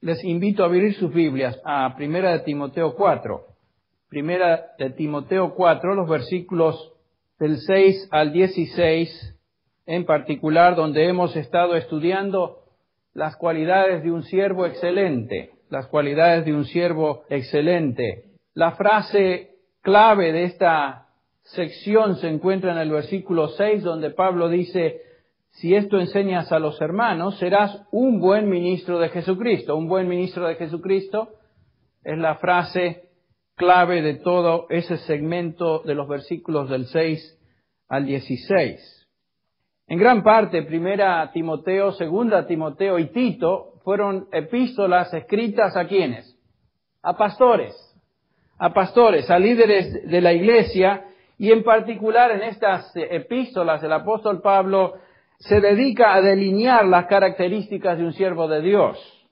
Les invito a abrir sus Biblias a Primera de Timoteo 4. Primera de Timoteo 4, los versículos del 6 al 16, en particular, donde hemos estado estudiando las cualidades de un siervo excelente. Las cualidades de un siervo excelente. La frase clave de esta sección se encuentra en el versículo 6, donde Pablo dice: si esto enseñas a los hermanos, serás un buen ministro de Jesucristo. Un buen ministro de Jesucristo es la frase clave de todo ese segmento de los versículos del 6 al 16. En gran parte, Primera Timoteo, Segunda Timoteo y Tito fueron epístolas escritas ¿a quiénes? A pastores, a líderes de la iglesia, y en particular en estas epístolas el apóstol Pablo se dedica a delinear las características de un siervo de Dios.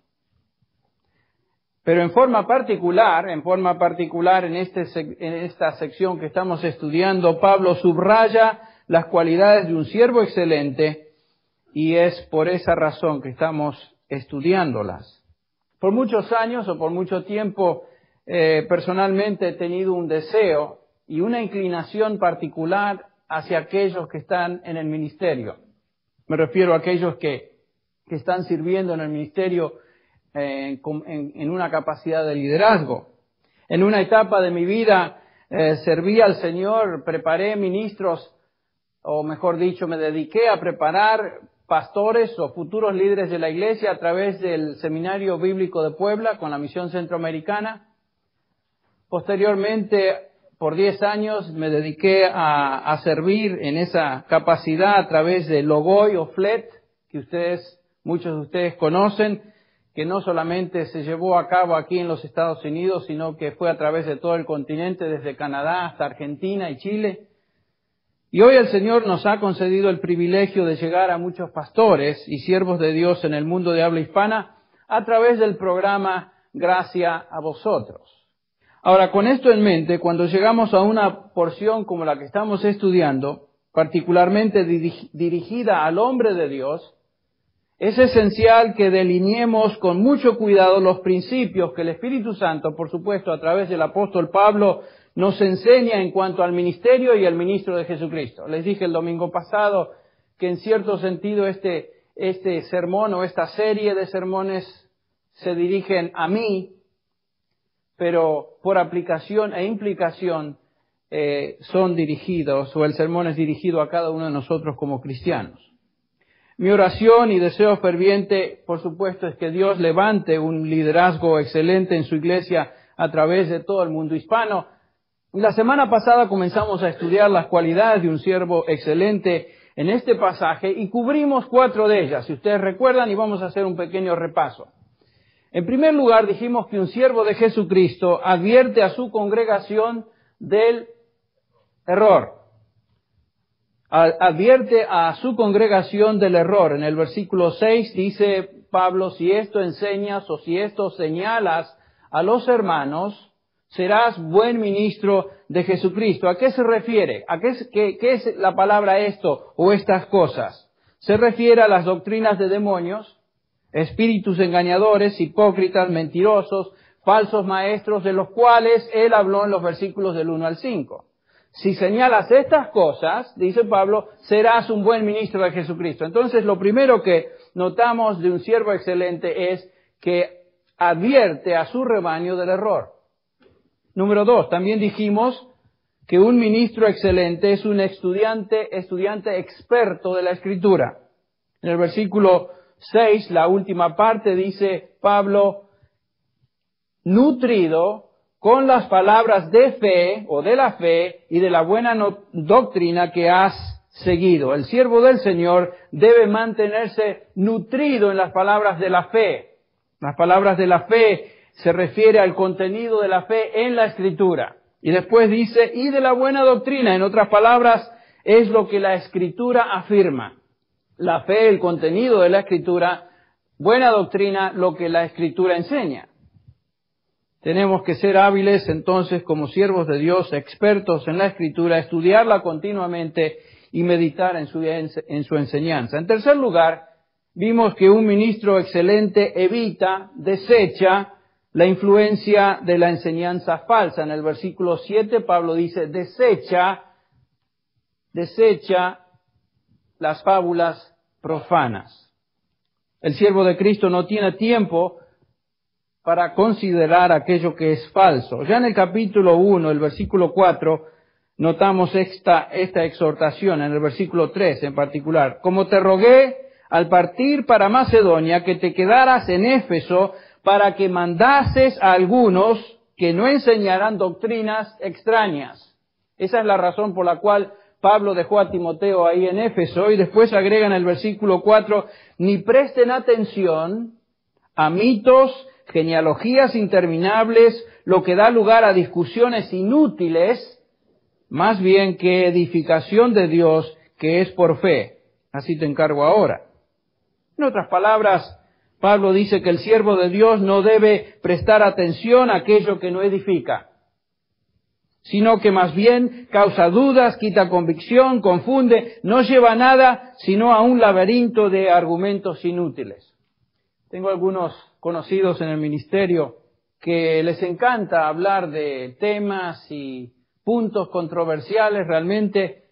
Pero en forma particular en esta sección que estamos estudiando, Pablo subraya las cualidades de un siervo excelente, y es por esa razón que estamos estudiándolas. Por muchos años o por mucho tiempo, personalmente he tenido un deseo y una inclinación particular hacia aquellos que están en el ministerio. Me refiero a aquellos que están sirviendo en el ministerio en una capacidad de liderazgo. En una etapa de mi vida serví al Señor, preparé ministros, o mejor dicho, me dediqué a preparar pastores o futuros líderes de la iglesia a través del Seminario Bíblico de Puebla con la Misión Centroamericana. Posteriormente, por 10 años, me dediqué a servir en esa capacidad a través de Logoy o FLET, que muchos de ustedes conocen, que no solamente se llevó a cabo aquí en los Estados Unidos, sino que fue a través de todo el continente, desde Canadá hasta Argentina y Chile. Y hoy el Señor nos ha concedido el privilegio de llegar a muchos pastores y siervos de Dios en el mundo de habla hispana a través del programa Gracia a Vosotros. Ahora, con esto en mente, cuando llegamos a una porción como la que estamos estudiando, particularmente dirigida al hombre de Dios, es esencial que delineemos con mucho cuidado los principios que el Espíritu Santo, por supuesto, a través del apóstol Pablo, nos enseña en cuanto al ministerio y al ministro de Jesucristo. Les dije el domingo pasado que en cierto sentido este sermón o esta serie de sermones se dirigen a mí, pero por aplicación e implicación son dirigidos, o el sermón es dirigido a cada uno de nosotros como cristianos. Mi oración y deseo ferviente, por supuesto, es que Dios levante un liderazgo excelente en su iglesia a través de todo el mundo hispano. La semana pasada comenzamos a estudiar las cualidades de un siervo excelente en este pasaje y cubrimos 4 de ellas, si ustedes recuerdan, y vamos a hacer un pequeño repaso. En primer lugar, dijimos que un siervo de Jesucristo advierte a su congregación del error. Advierte a su congregación del error. En el versículo 6 dice Pablo: si esto enseñas o si esto señalas a los hermanos, serás buen ministro de Jesucristo. ¿A qué se refiere? ¿Qué es la palabra esto o estas cosas? Se refiere a las doctrinas de demonios, espíritus engañadores, hipócritas, mentirosos, falsos maestros, de los cuales él habló en los versículos del 1 al 5. Si señalas estas cosas, dice Pablo, serás un buen ministro de Jesucristo. Entonces, lo primero que notamos de un siervo excelente es que advierte a su rebaño del error. Número 2, también dijimos que un ministro excelente es un estudiante experto de la Escritura. En el versículo 6, la última parte, dice Pablo: nutrido con las palabras de fe o de la fe y de la buena doctrina que has seguido. El siervo del Señor debe mantenerse nutrido en las palabras de la fe. Las palabras de la fe se refiere al contenido de la fe en la Escritura. Y después dice, y de la buena doctrina. En otras palabras, es lo que la Escritura afirma. La fe, el contenido de la Escritura; buena doctrina, lo que la Escritura enseña. Tenemos que ser hábiles entonces como siervos de Dios, expertos en la Escritura, estudiarla continuamente y meditar en su enseñanza. En tercer lugar, vimos que un ministro excelente desecha la influencia de la enseñanza falsa. En el versículo 7 Pablo dice, desecha las fábulas profanas. El siervo de Cristo no tiene tiempo para considerar aquello que es falso. Ya en el capítulo 1, el versículo 4, notamos esta exhortación, en el versículo 3 en particular. Como te rogué al partir para Macedonia que te quedaras en Éfeso para que mandases a algunos que no enseñaran doctrinas extrañas. Esa es la razón por la cual Pablo dejó a Timoteo ahí en Éfeso y después agrega en el versículo 4, ni presten atención a mitos, genealogías interminables, lo que da lugar a discusiones inútiles, más bien que edificación de Dios que es por fe. Así te encargo ahora. En otras palabras, Pablo dice que el siervo de Dios no debe prestar atención a aquello que no edifica, sino que más bien causa dudas, quita convicción, confunde, no lleva a nada, sino a un laberinto de argumentos inútiles. Tengo algunos conocidos en el ministerio que les encanta hablar de temas y puntos controversiales realmente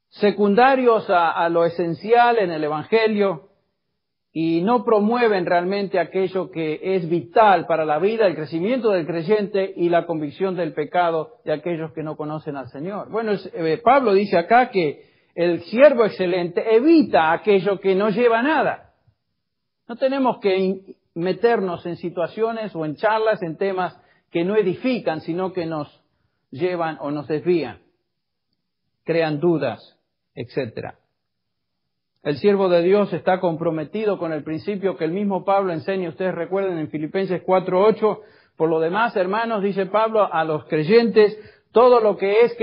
secundarios a lo esencial en el Evangelio y no promueven realmente aquello que es vital para la vida, el crecimiento del creyente y la convicción del pecado de aquellos que no conocen al Señor. Bueno, Pablo dice acá que el siervo excelente evita aquello que no lleva a nada. No tenemos que meternos en situaciones o en charlas, en temas que no edifican, sino que nos llevan o nos desvían, crean dudas, etc. El siervo de Dios está comprometido con el principio que el mismo Pablo enseña. Ustedes recuerden en Filipenses 4:8. Por lo demás, hermanos, dice Pablo a los creyentes, todo lo que es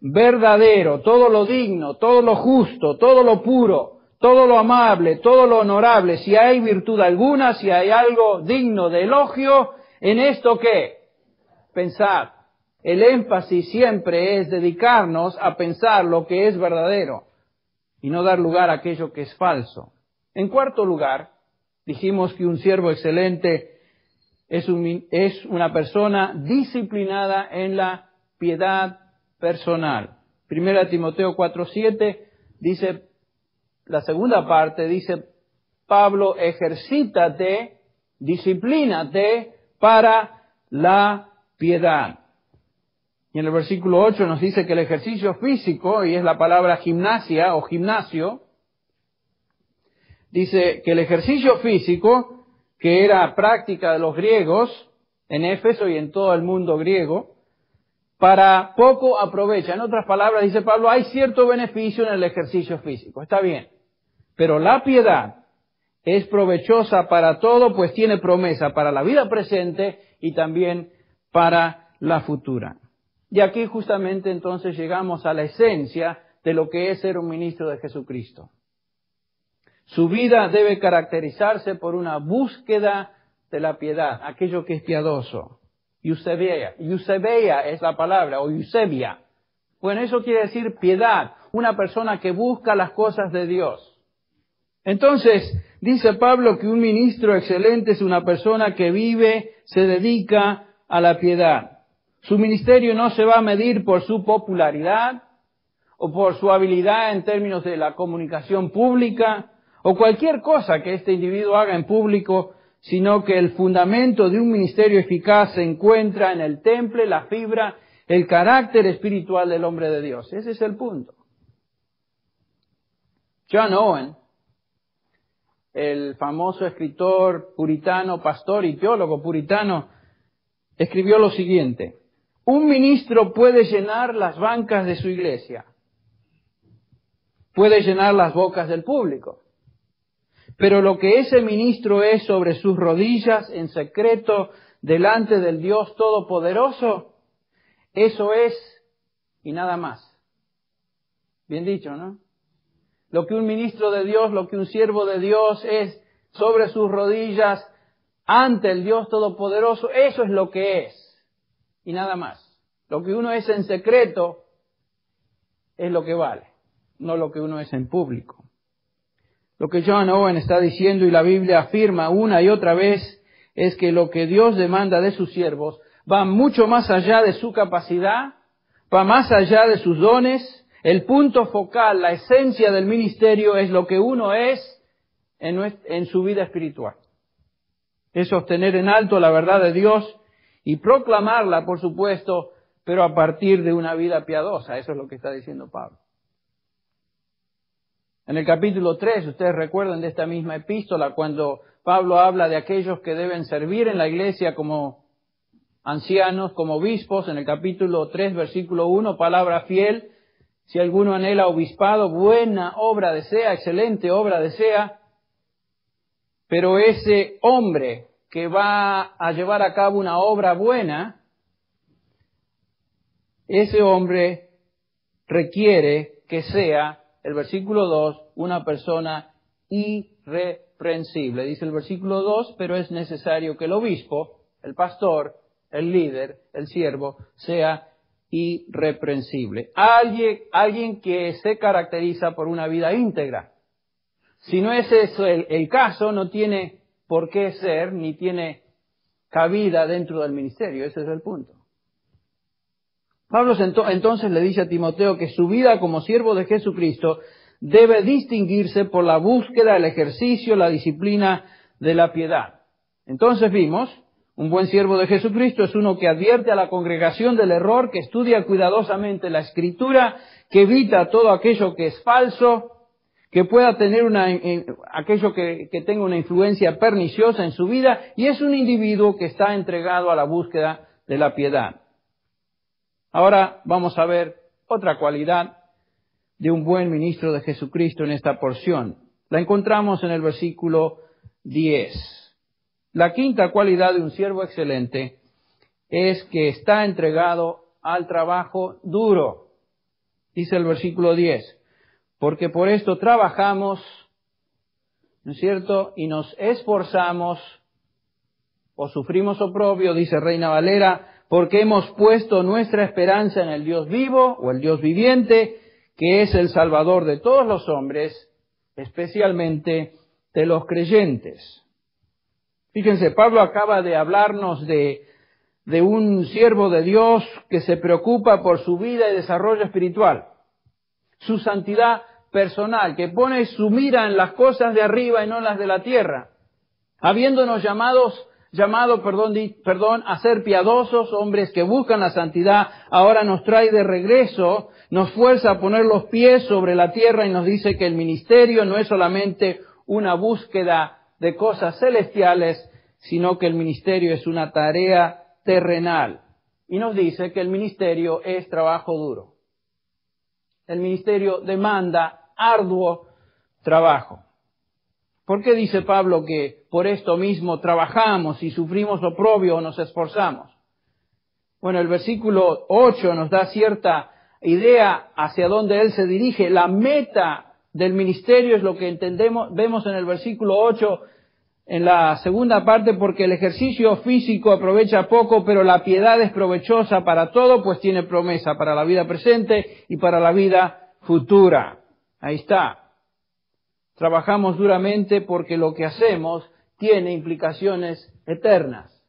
verdadero, todo lo digno, todo lo justo, todo lo puro, todo lo amable, todo lo honorable, si hay virtud alguna, si hay algo digno de elogio, en esto ¿qué? Pensad. El énfasis siempre es dedicarnos a pensar lo que es verdadero y no dar lugar a aquello que es falso. En cuarto lugar, dijimos que un siervo excelente es una persona disciplinada en la piedad personal. 1 Timoteo 4:7 dice, la segunda parte dice, Pablo, ejercítate, disciplínate para la piedad. Y en el versículo 8 nos dice que el ejercicio físico, y es la palabra gimnasia o gimnasio, dice que el ejercicio físico, que era práctica de los griegos en Éfeso y en todo el mundo griego, para poco aprovecha. En otras palabras, dice Pablo, hay cierto beneficio en el ejercicio físico, está bien. Pero la piedad es provechosa para todo, pues tiene promesa para la vida presente y también para la futura. Y aquí justamente entonces llegamos a la esencia de lo que es ser un ministro de Jesucristo. Su vida debe caracterizarse por una búsqueda de la piedad, aquello que es piadoso. Eusebia es la palabra, o Eusebia. Bueno, eso quiere decir piedad, una persona que busca las cosas de Dios. Entonces, dice Pablo que un ministro excelente es una persona que vive, se dedica a la piedad. Su ministerio no se va a medir por su popularidad o por su habilidad en términos de la comunicación pública o cualquier cosa que este individuo haga en público, sino que el fundamento de un ministerio eficaz se encuentra en el temple, la fibra, el carácter espiritual del hombre de Dios. Ese es el punto. John Owen, el famoso escritor puritano, pastor y teólogo puritano, escribió lo siguiente: un ministro puede llenar las bancas de su iglesia, puede llenar las bocas del público, pero lo que ese ministro es sobre sus rodillas en secreto delante del Dios Todopoderoso, eso es y nada más. Bien dicho, ¿no? Lo que un ministro de Dios, lo que un siervo de Dios es sobre sus rodillas ante el Dios Todopoderoso, eso es lo que es y nada más. Lo que uno es en secreto es lo que vale, no lo que uno es en público. Lo que John Owen está diciendo y la Biblia afirma una y otra vez es que lo que Dios demanda de sus siervos va mucho más allá de su capacidad, va más allá de sus dones. El punto focal, la esencia del ministerio es lo que uno es en su vida espiritual. Es sostener en alto la verdad de Dios y proclamarla, por supuesto, pero a partir de una vida piadosa. Eso es lo que está diciendo Pablo. En el capítulo 3, ustedes recuerdan de esta misma epístola, cuando Pablo habla de aquellos que deben servir en la iglesia como ancianos, como obispos. En el capítulo 3, versículo 1, palabra fiel. Si alguno anhela obispado, buena obra desea, excelente obra desea. Pero ese hombre que va a llevar a cabo una obra buena, ese hombre requiere que sea, el versículo 2, una persona irreprensible. Dice el versículo 2, pero es necesario que el obispo, el pastor, el líder, el siervo, sea irreprensible. Alguien que se caracteriza por una vida íntegra. Si no es eso el caso, no tiene por qué ser, ni tiene cabida dentro del ministerio. Ese es el punto. Pablo entonces le dice a Timoteo que su vida como siervo de Jesucristo debe distinguirse por la búsqueda, el ejercicio, la disciplina de la piedad. Entonces vimos, un buen siervo de Jesucristo es uno que advierte a la congregación del error, que estudia cuidadosamente la Escritura, que evita todo aquello que es falso, que pueda tener aquello que tenga una influencia perniciosa en su vida, y es un individuo que está entregado a la búsqueda de la piedad. Ahora vamos a ver otra cualidad de un buen ministro de Jesucristo en esta porción. La encontramos en el versículo 10. La quinta cualidad de un siervo excelente es que está entregado al trabajo duro. Dice el versículo 10, porque por esto trabajamos, ¿no es cierto? Y nos esforzamos, o sufrimos oprobio, dice Reina Valera, porque hemos puesto nuestra esperanza en el Dios vivo, o el Dios viviente, que es el Salvador de todos los hombres, especialmente de los creyentes. Fíjense, Pablo acaba de hablarnos de un siervo de Dios que se preocupa por su vida y desarrollo espiritual, su santidad personal, que pone su mira en las cosas de arriba y no en las de la tierra, habiéndonos llamado a ser piadosos, hombres que buscan la santidad, ahora nos trae de regreso, nos fuerza a poner los pies sobre la tierra y nos dice que el ministerio no es solamente una búsqueda de cosas celestiales, sino que el ministerio es una tarea terrenal. Y nos dice que el ministerio es trabajo duro. El ministerio demanda arduo trabajo. ¿Por qué dice Pablo que por esto mismo trabajamos y sufrimos oprobio o nos esforzamos? Bueno, el versículo 8 nos da cierta idea hacia dónde él se dirige. La meta del ministerio es lo que vemos en el versículo 8, en la segunda parte, porque el ejercicio físico aprovecha poco, pero la piedad es provechosa para todo, pues tiene promesa para la vida presente y para la vida futura. Ahí está. Trabajamos duramente porque lo que hacemos tiene implicaciones eternas.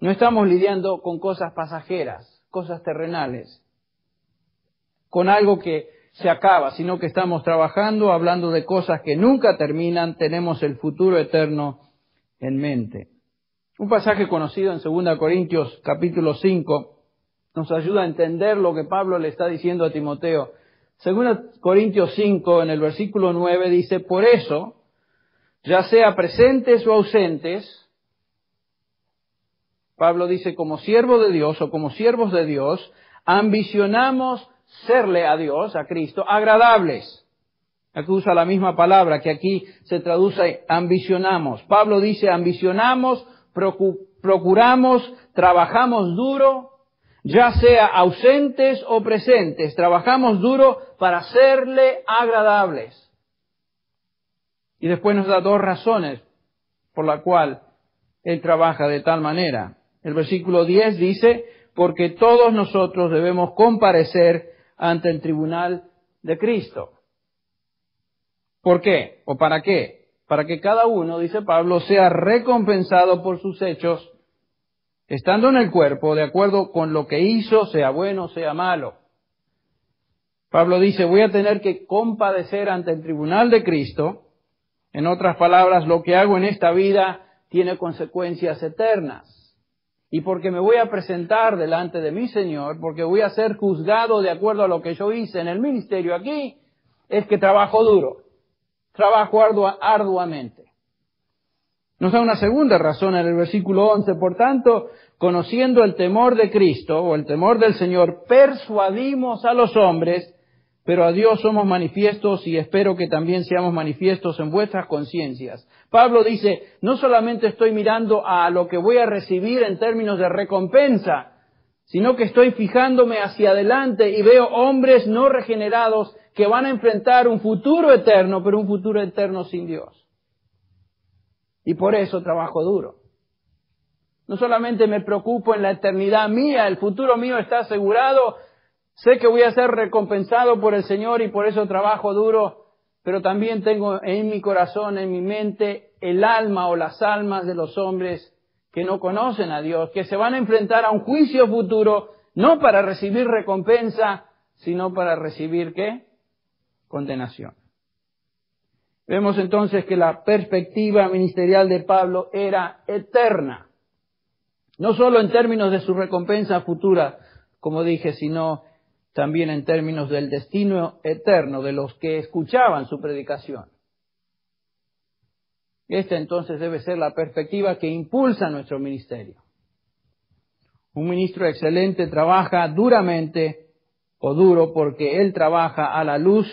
No estamos lidiando con cosas pasajeras, cosas terrenales, con algo que se acaba, sino que estamos trabajando, hablando de cosas que nunca terminan, tenemos el futuro eterno en mente. Un pasaje conocido en 2 Corintios capítulo 5 nos ayuda a entender lo que Pablo le está diciendo a Timoteo. 2 Corintios 5, en el versículo 9, dice, por eso, ya sea presentes o ausentes, Pablo dice, como siervo de Dios o como siervos de Dios, ambicionamos serle a Dios, a Cristo, agradables. Aquí usa la misma palabra que aquí se traduce ambicionamos. Pablo dice ambicionamos, procuramos, trabajamos duro, ya sea ausentes o presentes, trabajamos duro para serle agradables. Y después nos da 2 razones por la cual él trabaja de tal manera. El versículo 10 dice, porque todos nosotros debemos comparecer ante el tribunal de Cristo. ¿Por qué? ¿O para qué? Para que cada uno, dice Pablo, sea recompensado por sus hechos, estando en el cuerpo, de acuerdo con lo que hizo, sea bueno, sea malo. Pablo dice, voy a tener que compadecer ante el tribunal de Cristo. En otras palabras, lo que hago en esta vida tiene consecuencias eternas. Y porque me voy a presentar delante de mi Señor, porque voy a ser juzgado de acuerdo a lo que yo hice en el ministerio aquí, es que trabajo duro, trabajo arduamente. Nos da una segunda razón en el versículo 11. Por tanto, conociendo el temor de Cristo, o el temor del Señor, persuadimos a los hombres, pero a Dios somos manifiestos y espero que también seamos manifiestos en vuestras conciencias. Pablo dice, no solamente estoy mirando a lo que voy a recibir en términos de recompensa, sino que estoy fijándome hacia adelante y veo hombres no regenerados que van a enfrentar un futuro eterno, pero un futuro eterno sin Dios. Y por eso trabajo duro. No solamente me preocupo en la eternidad mía, el futuro mío está asegurado, sé que voy a ser recompensado por el Señor y por eso trabajo duro, pero también tengo en mi corazón, en mi mente, el alma o las almas de los hombres que no conocen a Dios, que se van a enfrentar a un juicio futuro, no para recibir recompensa, sino para recibir, ¿qué? Condenación. Vemos entonces que la perspectiva ministerial de Pablo era eterna. No solo en términos de su recompensa futura, como dije, sino también en términos del destino eterno de los que escuchaban su predicación. Esta entonces debe ser la perspectiva que impulsa nuestro ministerio. Un ministro excelente trabaja duramente o duro porque él trabaja a la luz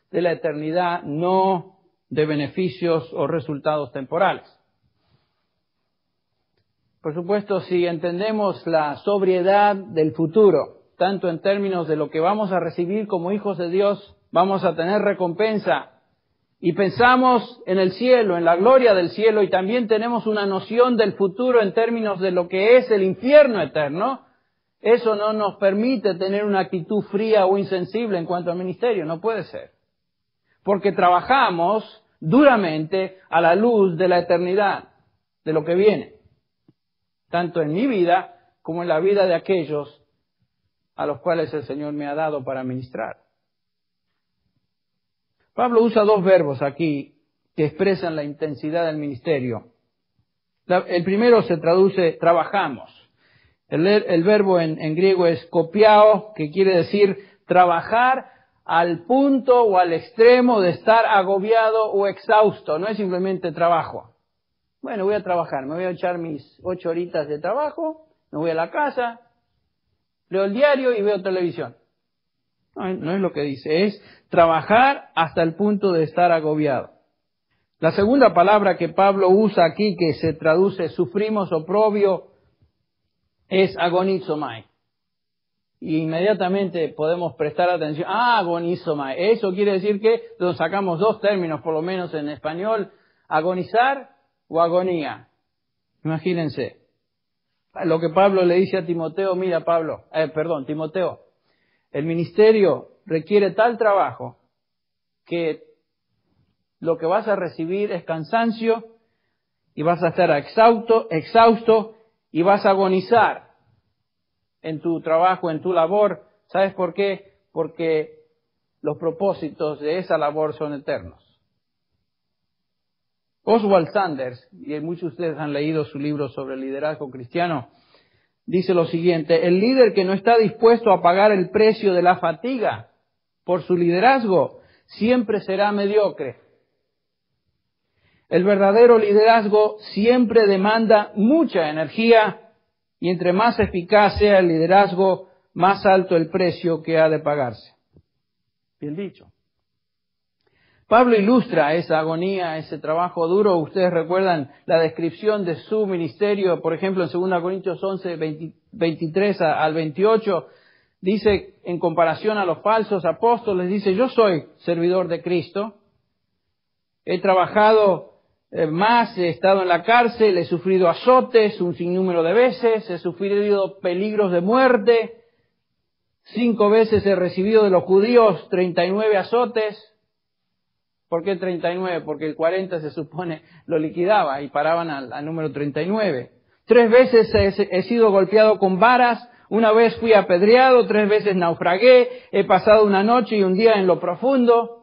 de la eternidad, no de beneficios o resultados temporales. Por supuesto, si entendemos la sobriedad del futuro, tanto en términos de lo que vamos a recibir como hijos de Dios, vamos a tener recompensa, y pensamos en el cielo, en la gloria del cielo, y también tenemos una noción del futuro en términos de lo que es el infierno eterno, eso no nos permite tener una actitud fría o insensible en cuanto al ministerio, no puede ser. Porque trabajamos duramente a la luz de la eternidad, de lo que viene, tanto en mi vida como en la vida de aquellos a los cuales el Señor me ha dado para ministrar. Pablo usa dos verbos aquí que expresan la intensidad del ministerio. El primero se traduce trabajamos. El verbo en griego es kopiao, que quiere decir trabajar al punto o al extremo de estar agobiado o exhausto. No es simplemente trabajo. Bueno, voy a trabajar, me voy a echar mis 8 horitas de trabajo, me voy a la casa, leo el diario y veo televisión. No es lo que dice, es trabajar hasta el punto de estar agobiado. La segunda palabra que Pablo usa aquí, que se traduce sufrimos oprobio, es agonizomai. Y inmediatamente podemos prestar atención. Agonizomai. Eso quiere decir que nos sacamos dos términos, por lo menos en español, agonizar o agonía. Imagínense. Lo que Pablo le dice a Timoteo, mira Timoteo, el ministerio requiere tal trabajo que lo que vas a recibir es cansancio y vas a estar exhausto y vas a agonizar en tu trabajo, en tu labor. ¿Sabes por qué? Porque los propósitos de esa labor son eternos. Oswald Sanders, y muchos de ustedes han leído su libro sobre el liderazgo cristiano, dice lo siguiente: el líder que no está dispuesto a pagar el precio de la fatiga por su liderazgo siempre será mediocre. El verdadero liderazgo siempre demanda mucha energía y entre más eficaz sea el liderazgo, más alto el precio que ha de pagarse. Bien dicho. Pablo ilustra esa agonía, ese trabajo duro. Ustedes recuerdan la descripción de su ministerio, por ejemplo, en 2 Corintios 11, 23 al 28, dice, en comparación a los falsos apóstoles, dice, yo soy servidor de Cristo, he trabajado más, he estado en la cárcel, he sufrido azotes un sinnúmero de veces, he sufrido peligros de muerte, 5 veces he recibido de los judíos 39 azotes. ¿Por qué 39? Porque el 40 se supone lo liquidaba y paraban al número 39. 3 veces he sido golpeado con varas, una vez fui apedreado, 3 veces naufragué, he pasado una noche y un día en lo profundo,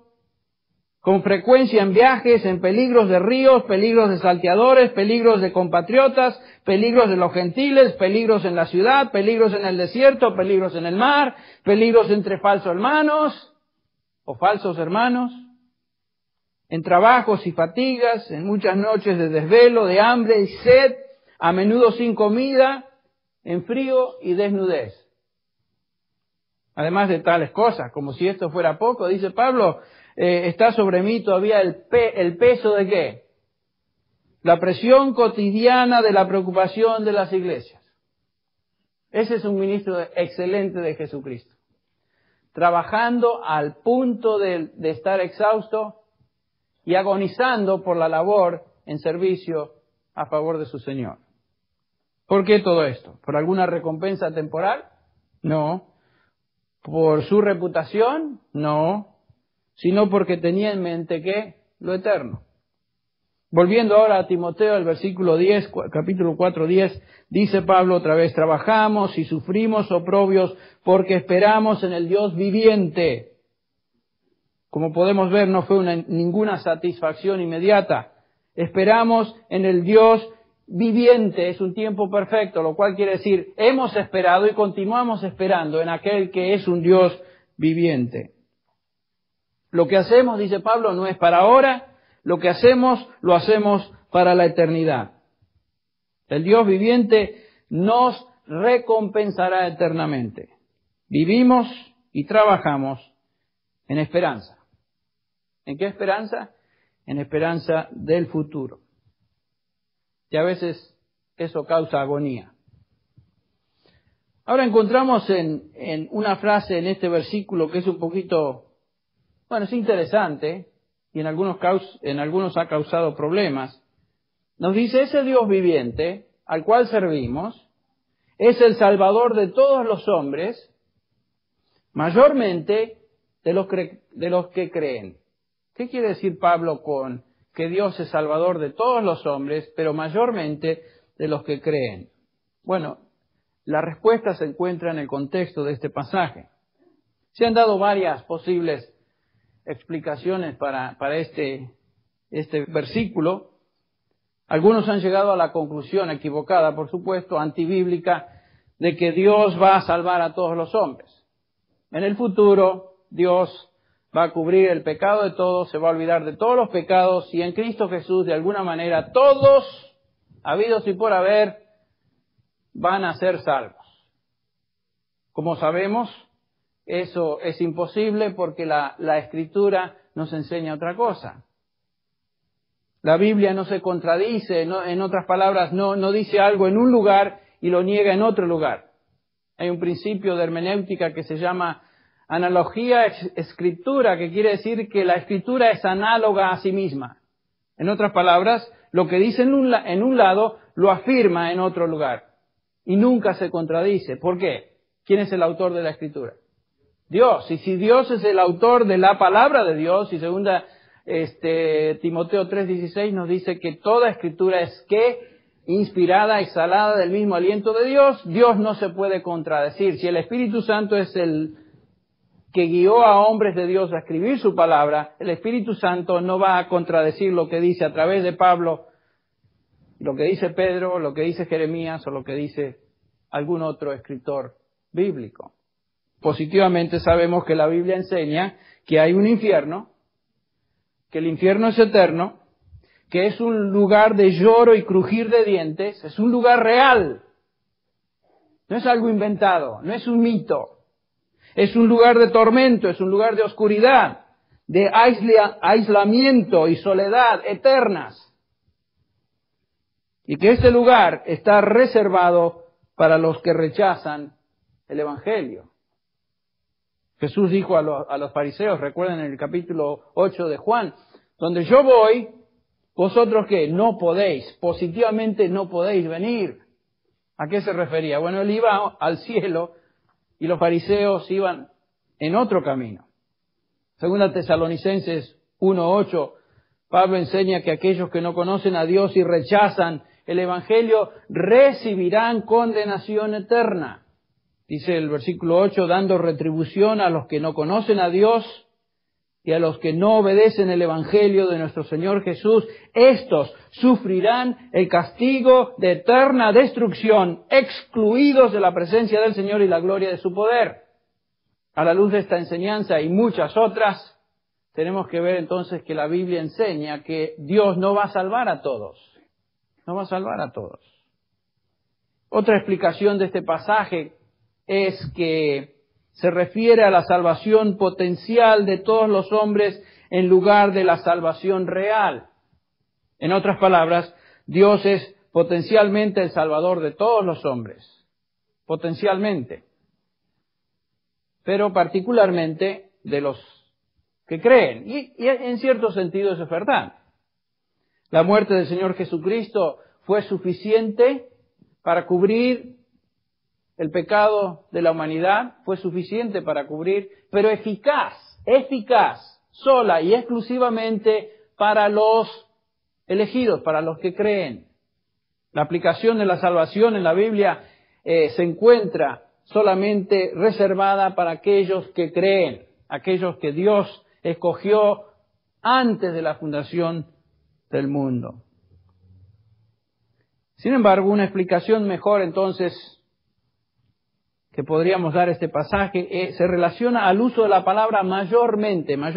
con frecuencia en viajes, en peligros de ríos, peligros de salteadores, peligros de compatriotas, peligros de los gentiles, peligros en la ciudad, peligros en el desierto, peligros en el mar, peligros entre falsos hermanos o falsos hermanos, en trabajos y fatigas, en muchas noches de desvelo, de hambre y sed, a menudo sin comida, en frío y desnudez. Además de tales cosas, como si esto fuera poco, dice Pablo, está sobre mí todavía el peso de ¿qué? La presión cotidiana de la preocupación de las iglesias. Ese es un ministro excelente de Jesucristo. Trabajando al punto de estar exhausto y agonizando por la labor en servicio a favor de su Señor. ¿Por qué todo esto? ¿Por alguna recompensa temporal? No. ¿Por su reputación? No. Sino porque tenía en mente ¿qué? Lo eterno. Volviendo ahora a Timoteo, el versículo 10, capítulo 4, 10, dice Pablo otra vez, trabajamos y sufrimos oprobios porque esperamos en el Dios viviente. Como podemos ver, no fue ninguna satisfacción inmediata. Esperamos en el Dios viviente, es un tiempo perfecto, lo cual quiere decir, hemos esperado y continuamos esperando en aquel que es un Dios viviente. Lo que hacemos, dice Pablo, no es para ahora, lo que hacemos, lo hacemos para la eternidad. El Dios viviente nos recompensará eternamente. Vivimos y trabajamos en esperanza. ¿En qué esperanza? En esperanza del futuro. Y a veces eso causa agonía. Ahora encontramos en una frase en este versículo que es un poquito, es interesante y en algunos ha causado problemas. Nos dice, ese Dios viviente al cual servimos es el Salvador de todos los hombres, mayormente de los que creen. ¿Qué quiere decir Pablo con que Dios es Salvador de todos los hombres, pero mayormente de los que creen? Bueno, la respuesta se encuentra en el contexto de este pasaje. Se han dado varias posibles explicaciones para este versículo. Algunos han llegado a la conclusión equivocada, por supuesto, antibíblica, de que Dios va a salvar a todos los hombres. En el futuro, Dios va a cubrir el pecado de todos, se va a olvidar de todos los pecados y en Cristo Jesús, de alguna manera, todos, habidos y por haber, van a ser salvos. Como sabemos, eso es imposible porque la Escritura nos enseña otra cosa. La Biblia no se contradice, en otras palabras, no dice algo en un lugar y lo niega en otro lugar. Hay un principio de hermenéutica que se llama analogía escritura, que quiere decir que la Escritura es análoga a sí misma. En otras palabras, lo que dice en un lado lo afirma en otro lugar y nunca se contradice. ¿Por qué? ¿Quién es el autor de la Escritura? Dios. Y si Dios es el autor de la palabra de Dios, y segunda Timoteo 3:16 nos dice que toda Escritura es inspirada, exhalada del mismo aliento de Dios, Dios no se puede contradecir. Si el Espíritu Santo es el que guió a hombres de Dios a escribir su palabra, el Espíritu Santo no va a contradecir lo que dice a través de Pablo, lo que dice Pedro, lo que dice Jeremías o lo que dice algún otro escritor bíblico. Positivamente sabemos que la Biblia enseña que hay un infierno, que el infierno es eterno, que es un lugar de lloro y crujir de dientes, es un lugar real. No es algo inventado, no es un mito. Es un lugar de tormento, es un lugar de oscuridad, de aislamiento y soledad eternas. Y que este lugar está reservado para los que rechazan el Evangelio. Jesús dijo a los fariseos, recuerden en el capítulo 8 de Juan, donde yo voy, vosotros ¿qué? No podéis, positivamente no podéis venir. ¿A qué se refería? Bueno, él iba al cielo y los fariseos iban en otro camino. Segunda Tesalonicenses 1:8, Pablo enseña que aquellos que no conocen a Dios y rechazan el Evangelio recibirán condenación eterna. Dice el versículo 8, dando retribución a los que no conocen a Dios y a los que no obedecen el Evangelio de nuestro Señor Jesús, estos sufrirán el castigo de eterna destrucción, excluidos de la presencia del Señor y la gloria de su poder. A la luz de esta enseñanza y muchas otras, tenemos que ver entonces que la Biblia enseña que Dios no va a salvar a todos. No va a salvar a todos. Otra explicación de este pasaje es que se refiere a la salvación potencial de todos los hombres en lugar de la salvación real. En otras palabras, Dios es potencialmente el Salvador de todos los hombres. Potencialmente. Pero particularmente de los que creen. Y en cierto sentido eso es verdad. La muerte del Señor Jesucristo fue suficiente para cubrir el pecado de la humanidad, fue suficiente para cubrir, pero eficaz, sola y exclusivamente para los elegidos, para los que creen. La aplicación de la salvación en la Biblia se encuentra solamente reservada para aquellos que creen, aquellos que Dios escogió antes de la fundación del mundo. Sin embargo, una explicación mejor entonces que podríamos dar a este pasaje se relaciona al uso de la palabra mayormente a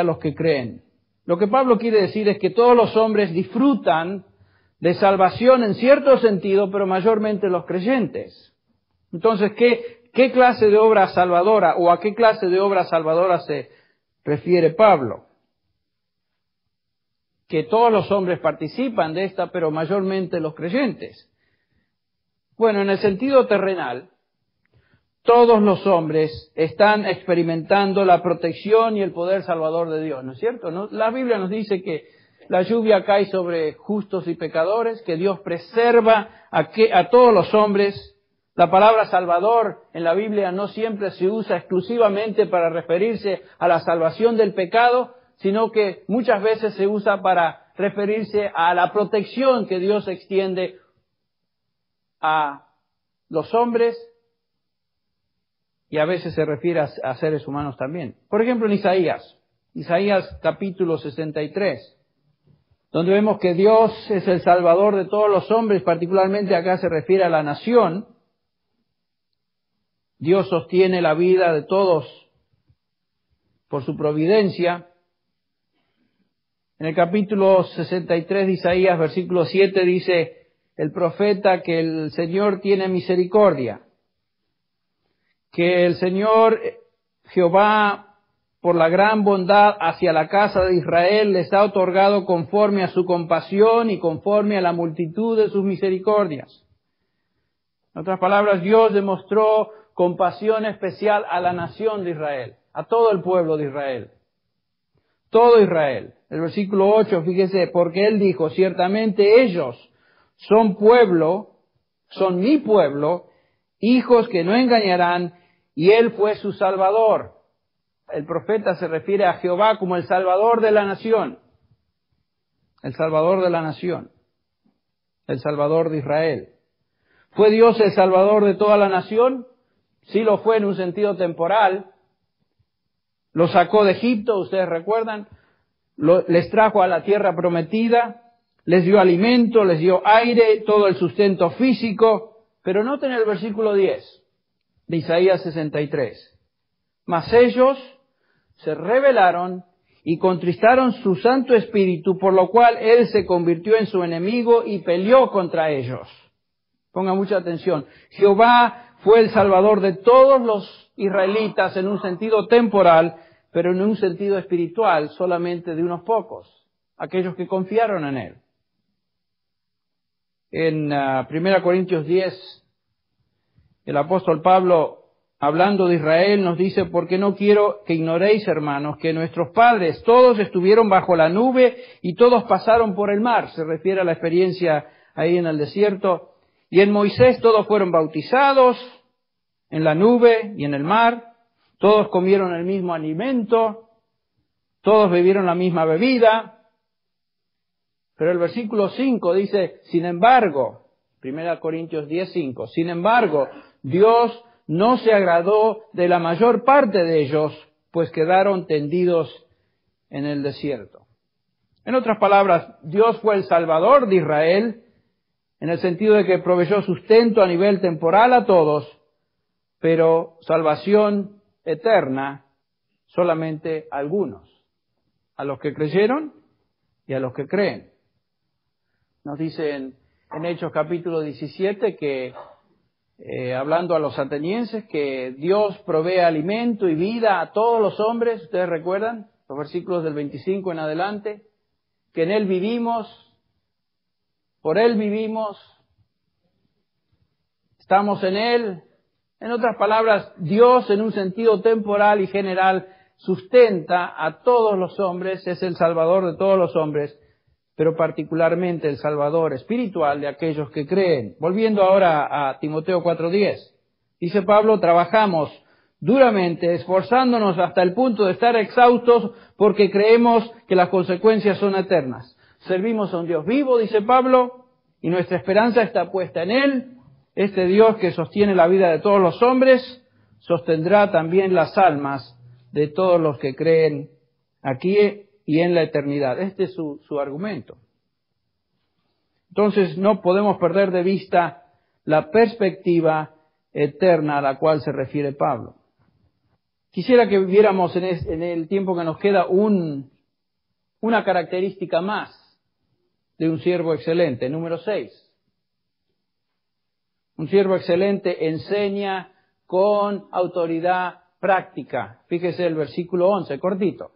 los que creen. Lo que Pablo quiere decir es que todos los hombres disfrutan de salvación en cierto sentido, pero mayormente los creyentes. Entonces, ¿qué clase de obra salvadora o a qué clase de obra salvadora se refiere Pablo? Que todos los hombres participan de esta, pero mayormente los creyentes. Bueno, en el sentido terrenal, todos los hombres están experimentando la protección y el poder salvador de Dios, ¿no es cierto? La Biblia nos dice que la lluvia cae sobre justos y pecadores, que Dios preserva a todos los hombres. La palabra salvador en la Biblia no siempre se usa exclusivamente para referirse a la salvación del pecado, sino que muchas veces se usa para referirse a la protección que Dios extiende a los hombres y a veces se refiere a seres humanos también. Por ejemplo, en Isaías capítulo 63, donde vemos que Dios es el Salvador de todos los hombres, particularmente acá se refiere a la nación. Dios sostiene la vida de todos por su providencia. En el capítulo 63 de Isaías, versículo 7, dice el profeta que el Señor tiene misericordia, que el Señor Jehová, por la gran bondad hacia la casa de Israel, les ha otorgado conforme a su compasión y conforme a la multitud de sus misericordias. En otras palabras, Dios demostró compasión especial a la nación de Israel, a todo el pueblo de Israel. Todo Israel. El versículo 8, fíjese, porque Él dijo, ciertamente ellos son pueblo, son mi pueblo, hijos que no engañarán, y Él fue su Salvador. El profeta se refiere a Jehová como el Salvador de la nación. El Salvador de la nación. El Salvador de Israel. ¿Fue Dios el Salvador de toda la nación? Sí lo fue en un sentido temporal. Lo sacó de Egipto, ustedes recuerdan. Les trajo a la tierra prometida. Les dio alimento, les dio aire, todo el sustento físico. Pero noten el versículo 10 de Isaías 63. Mas ellos se rebelaron y contristaron su Santo Espíritu, por lo cual Él se convirtió en su enemigo y peleó contra ellos. Ponga mucha atención. Jehová fue el Salvador de todos los israelitas en un sentido temporal, pero en un sentido espiritual solamente de unos pocos, aquellos que confiaron en Él. En 1 Corintios 10, el apóstol Pablo, hablando de Israel, nos dice, porque no quiero que ignoréis, hermanos, que nuestros padres todos estuvieron bajo la nube y todos pasaron por el mar. Se refiere a la experiencia ahí en el desierto. Y en Moisés todos fueron bautizados en la nube y en el mar. Todos comieron el mismo alimento. todos bebieron la misma bebida, pero el versículo 5 dice, sin embargo, 1 Corintios 10:5, sin embargo, Dios no se agradó de la mayor parte de ellos, pues quedaron tendidos en el desierto. En otras palabras, Dios fue el Salvador de Israel, en el sentido de que proveyó sustento a nivel temporal a todos, pero salvación eterna solamente a algunos, a los que creyeron y a los que creen. Nos dice en Hechos capítulo 17 que, hablando a los atenienses, que Dios provee alimento y vida a todos los hombres. ¿Ustedes recuerdan los versículos del 25 en adelante? Que en Él vivimos, por Él vivimos, estamos en Él. En otras palabras, Dios en un sentido temporal y general sustenta a todos los hombres, es el Salvador de todos los hombres, pero particularmente el Salvador espiritual de aquellos que creen. Volviendo ahora a Timoteo 4:10, dice Pablo, trabajamos duramente, esforzándonos hasta el punto de estar exhaustos porque creemos que las consecuencias son eternas. Servimos a un Dios vivo, dice Pablo, y nuestra esperanza está puesta en Él. Este Dios que sostiene la vida de todos los hombres, sostendrá también las almas de todos los que creen aquí y en la eternidad. Este es su argumento. Entonces no podemos perder de vista la perspectiva eterna a la cual se refiere Pablo. Quisiera que viéramos en el tiempo que nos queda una característica más de un siervo excelente, número 6. Un siervo excelente enseña con autoridad práctica. Fíjese el versículo 11, cortito.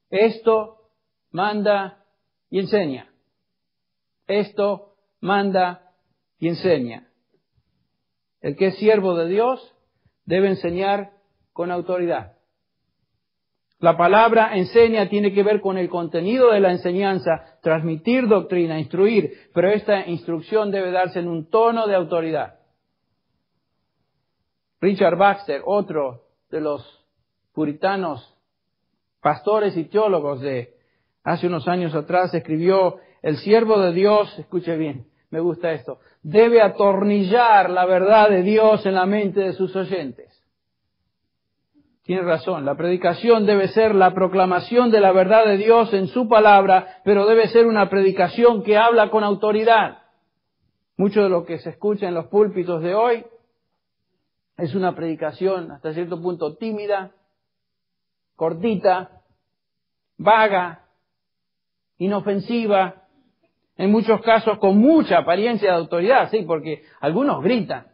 Esto manda y enseña. Esto manda y enseña. El que es siervo de Dios debe enseñar con autoridad. La palabra enseña tiene que ver con el contenido de la enseñanza, transmitir doctrina, instruir, pero esta instrucción debe darse en un tono de autoridad. Richard Baxter, otro de los puritanos, pastores y teólogos de hace unos años atrás, escribió, el siervo de Dios, escuche bien, me gusta esto, debe atornillar la verdad de Dios en la mente de sus oyentes. Tiene razón, la predicación debe ser la proclamación de la verdad de Dios en su palabra, pero debe ser una predicación que habla con autoridad. Mucho de lo que se escucha en los púlpitos de hoy es una predicación hasta cierto punto tímida, cortita, vaga, inofensiva, en muchos casos con mucha apariencia de autoridad, sí, porque algunos gritan.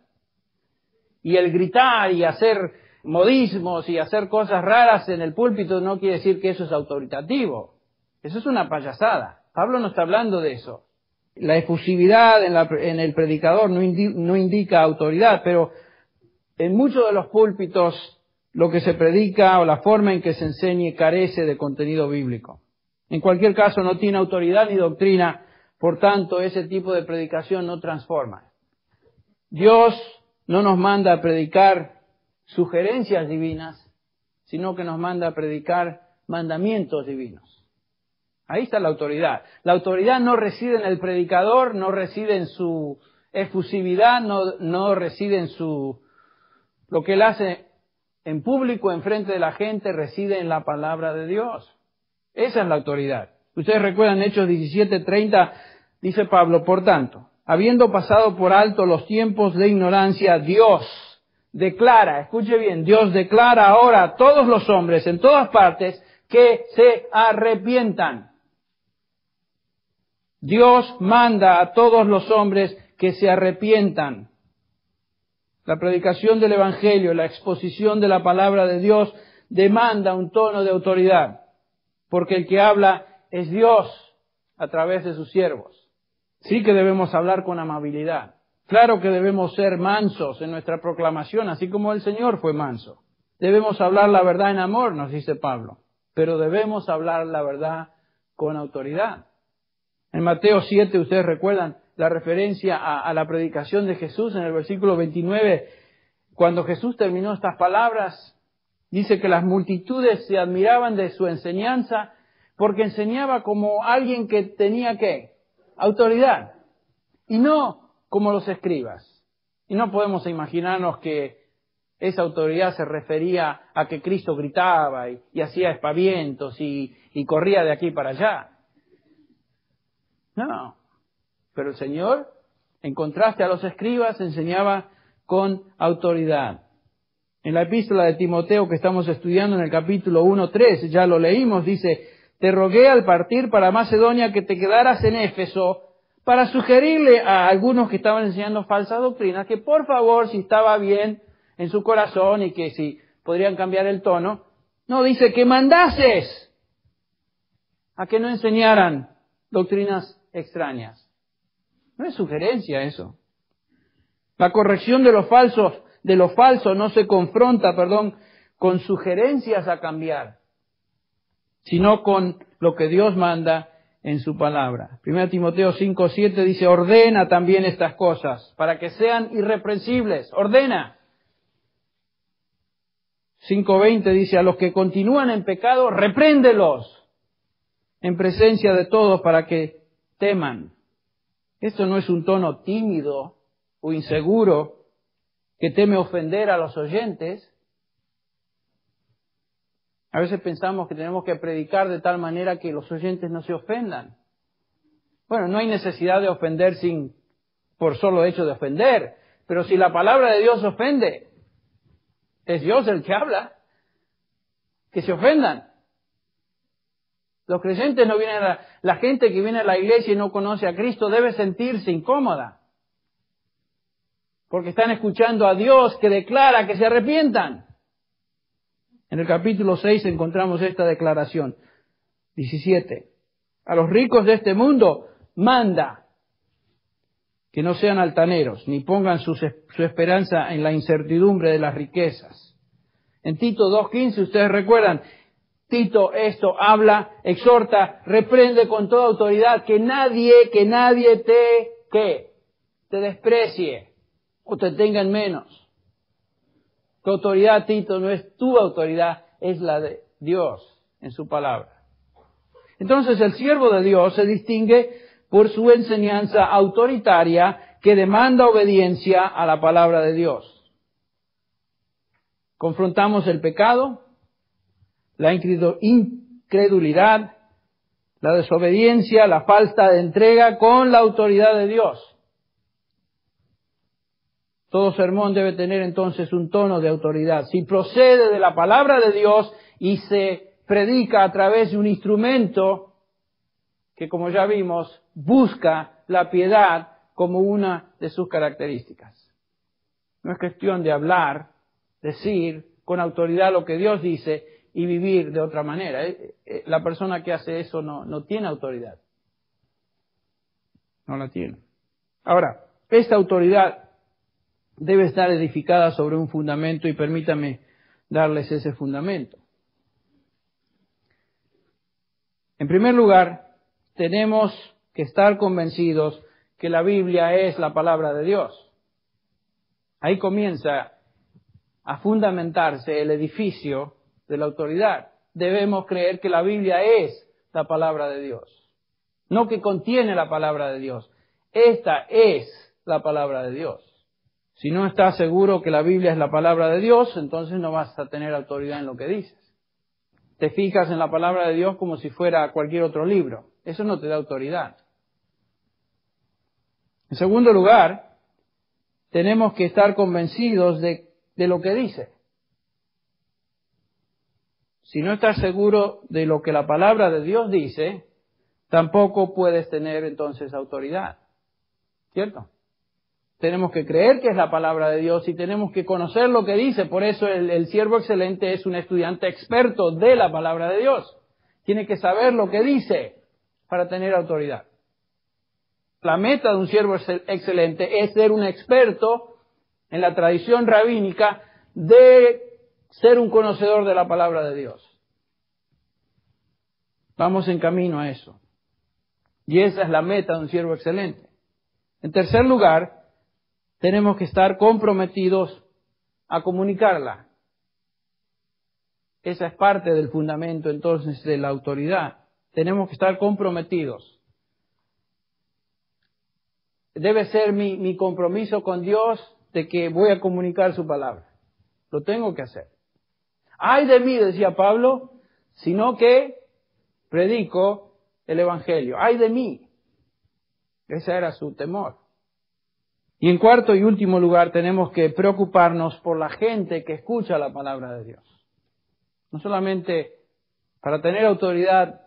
Y el gritar y hacer modismos y hacer cosas raras en el púlpito no quiere decir que eso es autoritativo. Eso es una payasada. Pablo no está hablando de eso. La efusividad en el predicador no indica autoridad, pero en muchos de los púlpitos lo que se predica o la forma en que se enseñe carece de contenido bíblico. En cualquier caso no tiene autoridad ni doctrina, por tanto ese tipo de predicación no transforma. Dios no nos manda a predicar sugerencias divinas, sino que nos manda a predicar mandamientos divinos. Ahí está la autoridad. La autoridad no reside en el predicador, no reside en su efusividad, no reside en lo que él hace en público, en frente de la gente, reside en la palabra de Dios. Esa es la autoridad. Ustedes recuerdan Hechos 17:30, dice Pablo, por tanto, habiendo pasado por alto los tiempos de ignorancia, Dios declara, escuche bien, Dios declara ahora a todos los hombres en todas partes que se arrepientan. Dios manda a todos los hombres que se arrepientan. La predicación del Evangelio, la exposición de la palabra de Dios demanda un tono de autoridad, porque el que habla es Dios a través de sus siervos. Sí que debemos hablar con amabilidad. Claro que debemos ser mansos en nuestra proclamación, así como el Señor fue manso. Debemos hablar la verdad en amor, nos dice Pablo, pero debemos hablar la verdad con autoridad. En Mateo 7, ustedes recuerdan la referencia a la predicación de Jesús en el versículo 29, cuando Jesús terminó estas palabras, Dice que las multitudes se admiraban de su enseñanza porque enseñaba como alguien que tenía, ¿qué? Autoridad. Y no como los escribas. Y no podemos imaginarnos que esa autoridad se refería a que Cristo gritaba y hacía espavientos y corría de aquí para allá. No. Pero el Señor, en contraste a los escribas, enseñaba con autoridad. En la epístola de Timoteo que estamos estudiando en el capítulo 1:3, ya lo leímos, dice: te rogué al partir para Macedonia que te quedaras en Éfeso para sugerirle a algunos que estaban enseñando falsas doctrinas que por favor, si estaba bien en su corazón y que si podrían cambiar el tono, no, dice que mandases a que no enseñaran doctrinas extrañas. No es sugerencia eso. La corrección de lo falso no se confronta, con sugerencias a cambiar, sino con lo que Dios manda en su palabra. 1 Timoteo 5:7 dice: ordena también estas cosas para que sean irreprensibles. Ordena. 5:20 dice: a los que continúan en pecado, repréndelos en presencia de todos para que teman. Esto no es un tono tímido o inseguro que teme ofender a los oyentes. A veces pensamos que tenemos que predicar de tal manera que los oyentes no se ofendan. Bueno, no hay necesidad de ofender por solo hecho de ofender, pero si la palabra de Dios ofende, es Dios el que habla, que se ofendan. Los creyentes no vienen la gente que viene a la iglesia y no conoce a Cristo debe sentirse incómoda, porque están escuchando a Dios que declara que se arrepientan. En el capítulo 6 encontramos esta declaración. 17. A los ricos de este mundo manda que no sean altaneros, ni pongan su esperanza en la incertidumbre de las riquezas. En Tito 2:15, ustedes recuerdan, Tito esto habla, exhorta, reprende con toda autoridad que nadie te desprecie o te tenga en menos. Tu autoridad, Tito, no es tu autoridad, es la de Dios en su palabra. Entonces el siervo de Dios se distingue por su enseñanza autoritaria que demanda obediencia a la palabra de Dios. Confrontamos el pecado, la incredulidad, la desobediencia, la falta de entrega con la autoridad de Dios. Todo sermón debe tener entonces un tono de autoridad. Si procede de la palabra de Dios y se predica a través de un instrumento que, como ya vimos, busca la piedad como una de sus características. No es cuestión de hablar, decir con autoridad lo que Dios dice y vivir de otra manera. La persona que hace eso no tiene autoridad. No la tiene. Ahora, esta autoridad debe estar edificada sobre un fundamento y permítame darles ese fundamento. En primer lugar, tenemos que estar convencidos que la Biblia es la palabra de Dios. Ahí comienza a fundamentarse el edificio de la autoridad. Debemos creer que la Biblia es la palabra de Dios, no que contiene la palabra de Dios. Esta es la palabra de Dios. Si no estás seguro que la Biblia es la palabra de Dios, entonces no vas a tener autoridad en lo que dices. Te fijas en la palabra de Dios como si fuera cualquier otro libro. Eso no te da autoridad. En segundo lugar, tenemos que estar convencidos de lo que dice. Si no estás seguro de lo que la palabra de Dios dice, tampoco puedes tener entonces autoridad. ¿Cierto? Tenemos que creer que es la palabra de Dios y tenemos que conocer lo que dice. Por eso el siervo excelente es un estudiante experto de la palabra de Dios. Tiene que saber lo que dice para tener autoridad. La meta de un siervo excelente es ser un experto en la tradición rabínica de ser un conocedor de la palabra de Dios. Vamos en camino a eso. Y esa es la meta de un siervo excelente. En tercer lugar, tenemos que estar comprometidos a comunicarla. Esa es parte del fundamento entonces de la autoridad. Tenemos que estar comprometidos. Debe ser mi compromiso con Dios de que voy a comunicar su palabra. Lo tengo que hacer. Ay de mí, decía Pablo, sino que predico el Evangelio. Ay de mí. Ese era su temor. Y en cuarto y último lugar, tenemos que preocuparnos por la gente que escucha la palabra de Dios. No solamente para tener autoridad,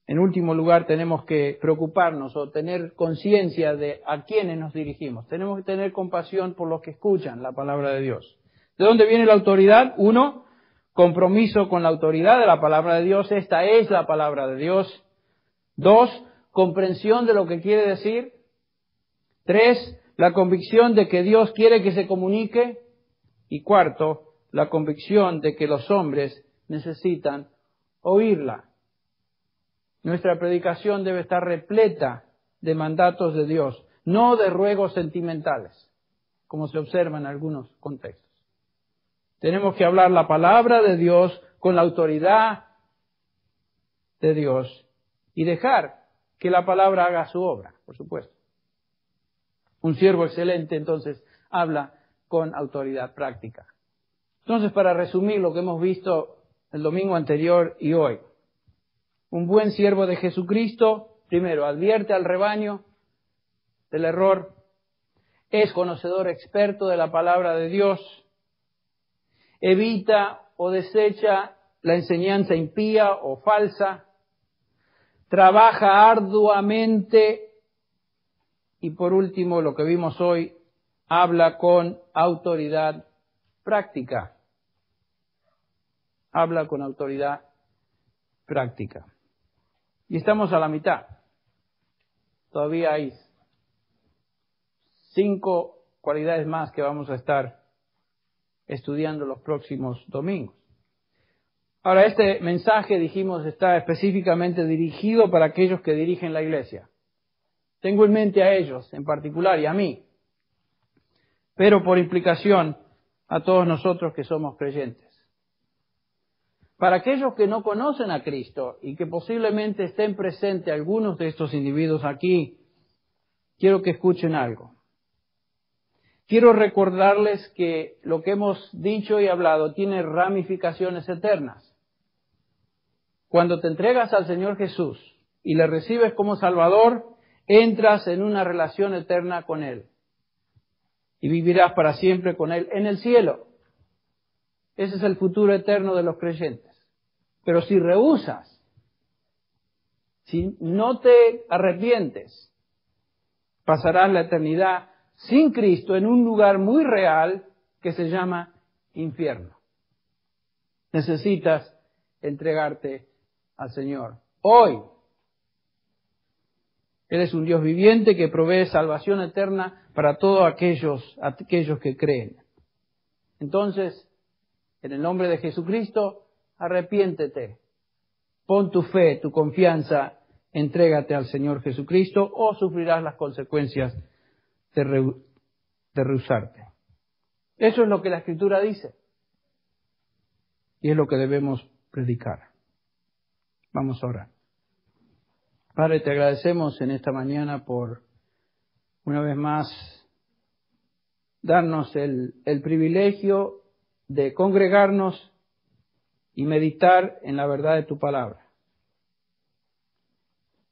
en último lugar tenemos que preocuparnos o tener conciencia de a quiénes nos dirigimos. Tenemos que tener compasión por los que escuchan la palabra de Dios. ¿De dónde viene la autoridad? 1, compromiso con la autoridad de la palabra de Dios. Esta es la palabra de Dios. 2, comprensión de lo que quiere decir. 3, la convicción de que Dios quiere que se comunique. Y 4, la convicción de que los hombres necesitan oírla. Nuestra predicación debe estar repleta de mandatos de Dios, no de ruegos sentimentales, como se observa en algunos contextos. Tenemos que hablar la palabra de Dios con la autoridad de Dios y dejar que la palabra haga su obra, por supuesto. Un siervo excelente, entonces, habla con autoridad práctica. Entonces, para resumir lo que hemos visto el domingo anterior y hoy, un buen siervo de Jesucristo, primero, advierte al rebaño del error, es conocedor experto de la palabra de Dios, evita o desecha la enseñanza impía o falsa, trabaja arduamente y por último, lo que vimos hoy, habla con autoridad práctica. Habla con autoridad práctica. Y estamos a la mitad. Todavía hay 5 cualidades más que vamos a estar estudiando los próximos domingos. Ahora, este mensaje, dijimos, está específicamente dirigido para aquellos que dirigen la iglesia. Tengo en mente a ellos en particular y a mí, pero por implicación a todos nosotros que somos creyentes. Para aquellos que no conocen a Cristo y que posiblemente estén presentes algunos de estos individuos aquí, quiero que escuchen algo. Quiero recordarles que lo que hemos dicho y hablado tiene ramificaciones eternas. Cuando te entregas al Señor Jesús y le recibes como Salvador, entras en una relación eterna con Él y vivirás para siempre con Él en el cielo. Ese es el futuro eterno de los creyentes. Pero si rehusas, si no te arrepientes, pasarás la eternidad sin Cristo en un lugar muy real que se llama infierno. Necesitas entregarte al Señor hoy. Él es un Dios viviente que provee salvación eterna para todos aquellos que creen. Entonces, en el nombre de Jesucristo, arrepiéntete. Pon tu fe, tu confianza, entrégate al Señor Jesucristo o sufrirás las consecuencias de rehusarte. Eso es lo que la Escritura dice. Y es lo que debemos predicar. Vamos a orar. Padre, te agradecemos en esta mañana por, una vez más, darnos el privilegio de congregarnos y meditar en la verdad de tu palabra.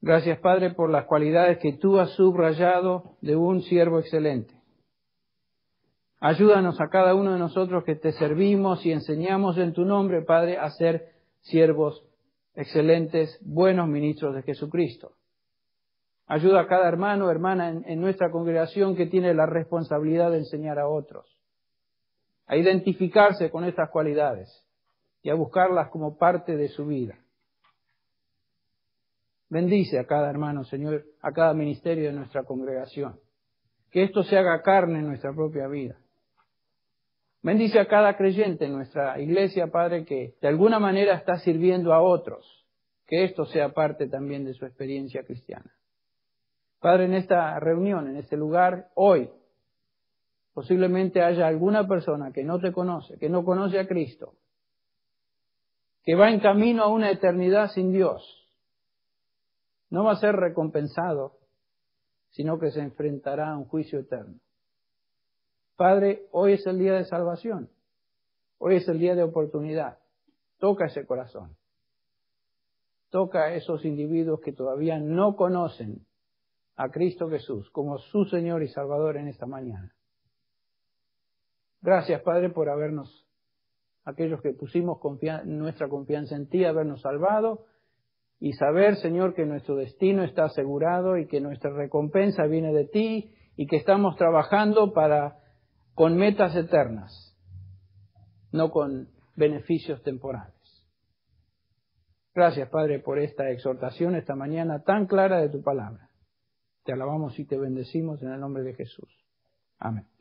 Gracias, Padre, por las cualidades que tú has subrayado de un siervo excelente. Ayúdanos a cada uno de nosotros que te servimos y enseñamos en tu nombre, Padre, a ser siervos excelentes, buenos ministros de Jesucristo. Ayuda a cada hermano o hermana en nuestra congregación que tiene la responsabilidad de enseñar a otros, a identificarse con estas cualidades y a buscarlas como parte de su vida. Bendice a cada hermano, Señor, a cada ministerio de nuestra congregación. Que esto se haga carne en nuestra propia vida. Bendice a cada creyente en nuestra iglesia, Padre, que de alguna manera está sirviendo a otros. Que esto sea parte también de su experiencia cristiana. Padre, en esta reunión, en este lugar, hoy, posiblemente haya alguna persona que no te conoce, que no conoce a Cristo. que va en camino a una eternidad sin Dios, no va a ser recompensado, sino que se enfrentará a un juicio eterno. Padre, hoy es el día de salvación. Hoy es el día de oportunidad. Toca ese corazón. Toca a esos individuos que todavía no conocen a Cristo Jesús como su Señor y Salvador en esta mañana. Gracias, Padre, por habernos, aquellos que pusimos nuestra confianza en ti, habernos salvado y saber, Señor, que nuestro destino está asegurado y que nuestra recompensa viene de ti y que estamos trabajando con metas eternas, no con beneficios temporales. Gracias, Padre, por esta exhortación esta mañana tan clara de tu palabra. Te alabamos y te bendecimos en el nombre de Jesús. Amén.